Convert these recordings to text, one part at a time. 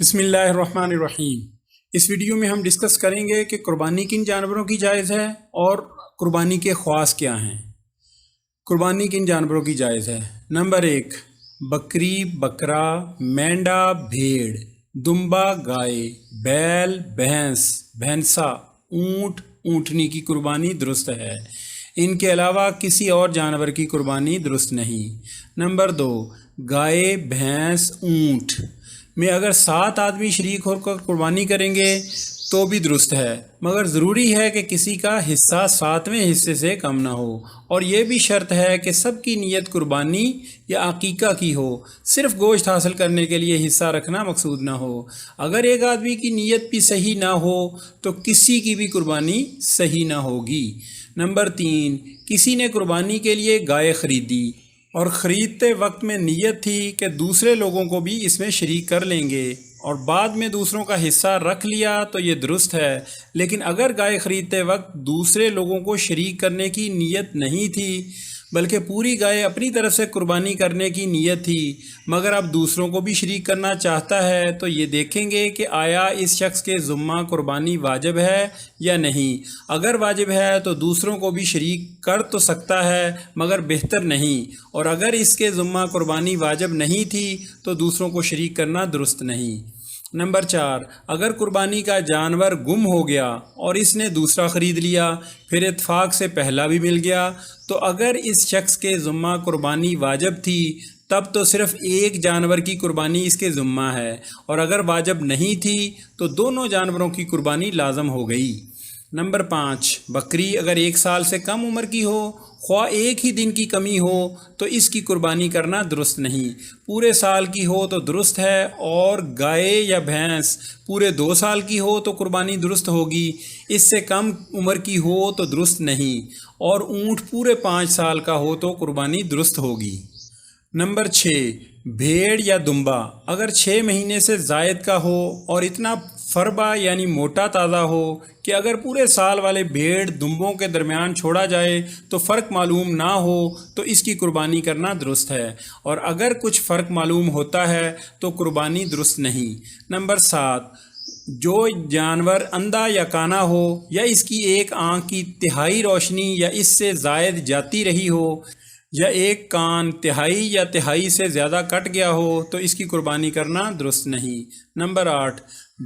بسم اللہ الرحمن الرحیم۔ اس ویڈیو میں ہم ڈسکس کریں گے کہ قربانی کن جانوروں کی جائز ہے اور قربانی کے خواص کیا ہیں۔ قربانی کن جانوروں کی جائز ہے؟ نمبر 1، بکری، بکرا، مینڈا، بھیڑ، دمبا، گائے، بیل، بھینس، بھینسا، اونٹ، اونٹنی کی قربانی درست ہے۔ ان کے علاوہ کسی اور جانور کی قربانی درست نہیں۔ نمبر 2، گائے، بھینس، اونٹ میں اگر 7 آدمی شریک ہو کر قربانی کریں گے تو بھی درست ہے، مگر ضروری ہے کہ کسی کا حصہ 7ویں حصے سے کم نہ ہو، اور یہ بھی شرط ہے کہ سب کی نیت قربانی یا عقیقہ کی ہو، صرف گوشت حاصل کرنے کے لیے حصہ رکھنا مقصود نہ ہو۔ اگر ایک آدمی کی نیت بھی صحیح نہ ہو تو کسی کی بھی قربانی صحیح نہ ہوگی۔ نمبر 3، کسی نے قربانی کے لیے گائے خریدی اور خریدتے وقت میں نیت تھی کہ دوسرے لوگوں کو بھی اس میں شریک کر لیں گے، اور بعد میں دوسروں کا حصہ رکھ لیا تو یہ درست ہے۔ لیکن اگر گائے خریدتے وقت دوسرے لوگوں کو شریک کرنے کی نیت نہیں تھی، بلکہ پوری گائے اپنی طرف سے قربانی کرنے کی نیت تھی، مگر اب دوسروں کو بھی شریک کرنا چاہتا ہے، تو یہ دیکھیں گے کہ آیا اس شخص کے ذمہ قربانی واجب ہے یا نہیں۔ اگر واجب ہے تو دوسروں کو بھی شریک کر تو سکتا ہے، مگر بہتر نہیں، اور اگر اس کے ذمہ قربانی واجب نہیں تھی تو دوسروں کو شریک کرنا درست نہیں۔ نمبر 4، اگر قربانی کا جانور گم ہو گیا اور اس نے دوسرا خرید لیا، پھر اتفاق سے پہلا بھی مل گیا، تو اگر اس شخص کے ذمہ قربانی واجب تھی تب تو صرف ایک جانور کی قربانی اس کے ذمہ ہے، اور اگر واجب نہیں تھی تو دونوں جانوروں کی قربانی لازم ہو گئی۔ نمبر 5، بکری اگر 1 سال سے کم عمر کی ہو، خواہ ایک ہی دن کی کمی ہو، تو اس کی قربانی کرنا درست نہیں۔ پورے سال کی ہو تو درست ہے، اور گائے یا بھینس پورے 2 سال کی ہو تو قربانی درست ہوگی، اس سے کم عمر کی ہو تو درست نہیں، اور اونٹ پورے 5 سال کا ہو تو قربانی درست ہوگی۔ نمبر 6، بھیڑ یا دمبا اگر 6 مہینے سے زائد کا ہو اور اتنا فربا یعنی موٹا تازہ ہو کہ اگر پورے سال والے بھیڑ دمبوں کے درمیان چھوڑا جائے تو فرق معلوم نہ ہو تو اس کی قربانی کرنا درست ہے، اور اگر کچھ فرق معلوم ہوتا ہے تو قربانی درست نہیں۔ نمبر 7، جو جانور اندھا یا کانا ہو، یا اس کی ایک آنکھ کی تہائی روشنی یا اس سے زائد جاتی رہی ہو، یا ایک کان تہائی یا تہائی سے زیادہ کٹ گیا ہو، تو اس کی قربانی کرنا درست نہیں۔ نمبر 8،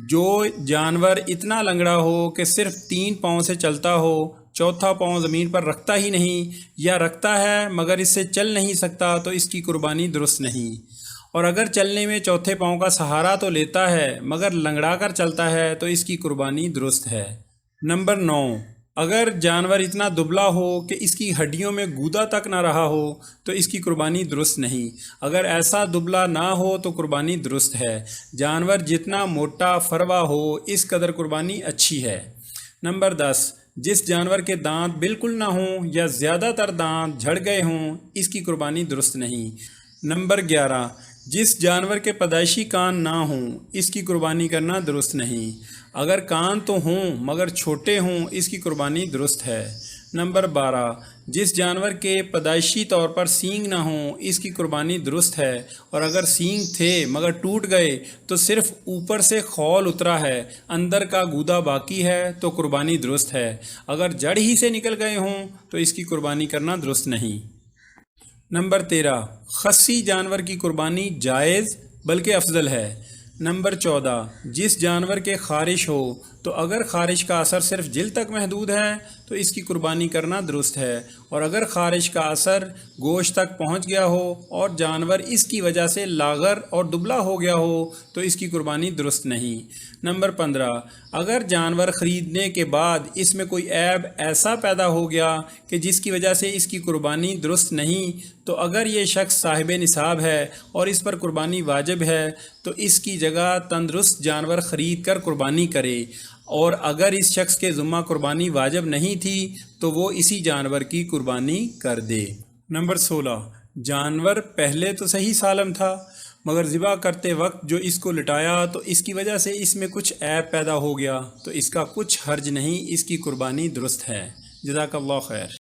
جو جانور اتنا لنگڑا ہو کہ صرف 3 پاؤں سے چلتا ہو، چوتھا پاؤں زمین پر رکھتا ہی نہیں، یا رکھتا ہے مگر اس سے چل نہیں سکتا، تو اس کی قربانی درست نہیں، اور اگر چلنے میں چوتھے پاؤں کا سہارا تو لیتا ہے مگر لنگڑا کر چلتا ہے تو اس کی قربانی درست ہے۔ نمبر 9، اگر جانور اتنا دبلا ہو کہ اس کی ہڈیوں میں گودا تک نہ رہا ہو تو اس کی قربانی درست نہیں۔ اگر ایسا دبلا نہ ہو تو قربانی درست ہے۔ جانور جتنا موٹا فروا ہو اس قدر قربانی اچھی ہے۔ نمبر 10، جس جانور کے دانت بالکل نہ ہوں یا زیادہ تر دانت جھڑ گئے ہوں اس کی قربانی درست نہیں۔ نمبر 11، جس جانور کے پیدائشی کان نہ ہوں اس کی قربانی کرنا درست نہیں۔ اگر کان تو ہوں مگر چھوٹے ہوں اس کی قربانی درست ہے۔ نمبر 12، جس جانور کے پیدائشی طور پر سینگ نہ ہوں اس کی قربانی درست ہے، اور اگر سینگ تھے مگر ٹوٹ گئے تو صرف اوپر سے خول اترا ہے، اندر کا گودا باقی ہے تو قربانی درست ہے۔ اگر جڑ ہی سے نکل گئے ہوں تو اس کی قربانی کرنا درست نہیں۔ نمبر 13، خصی جانور کی قربانی جائز بلکہ افضل ہے۔ نمبر 14، جس جانور کے خارش ہو تو اگر خارش کا اثر صرف جلد تک محدود ہے تو اس کی قربانی کرنا درست ہے، اور اگر خارش کا اثر گوشت تک پہنچ گیا ہو اور جانور اس کی وجہ سے لاغر اور دبلا ہو گیا ہو تو اس کی قربانی درست نہیں۔ نمبر 15، اگر جانور خریدنے کے بعد اس میں کوئی عیب ایسا پیدا ہو گیا کہ جس کی وجہ سے اس کی قربانی درست نہیں، تو اگر یہ شخص صاحب نصاب ہے اور اس پر قربانی واجب ہے تو اس کی جگہ تندرست جانور خرید کر قربانی کرے، اور اگر اس شخص کے ذمہ قربانی واجب نہیں تھی تو وہ اسی جانور کی قربانی کر دے۔ نمبر 16، جانور پہلے تو صحیح سالم تھا مگر ذبح کرتے وقت جو اس کو لٹایا تو اس کی وجہ سے اس میں کچھ عیب پیدا ہو گیا، تو اس کا کچھ حرج نہیں، اس کی قربانی درست ہے۔ جزاک اللہ خیر۔